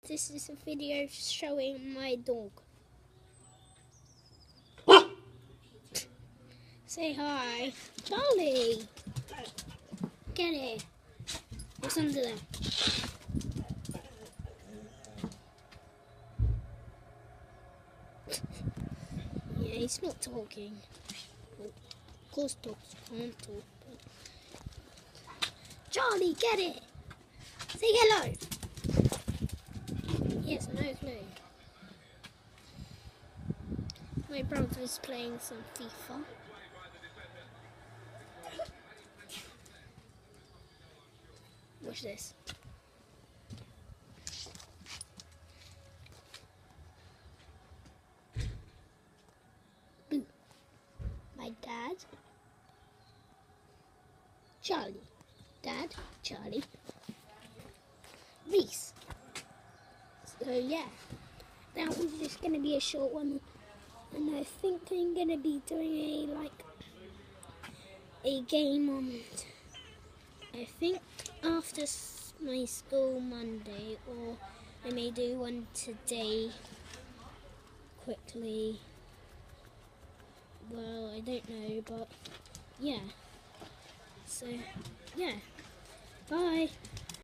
This is a video showing my dog. Say hi. Charlie! Get it. What's under there? Yeah, he's not talking. Well, of course dogs can't talk. But... Charlie, get it! Say hello! He has no clue. My brother is playing some FIFA. Watch this. Boo. My dad. Charlie. Dad, Charlie. Reese. So yeah. That was just going to be a short one. And I think I'm going to be doing a game on, I think after my school Monday, or I may do one today quickly. Well, I don't know, but yeah. So, yeah. Bye.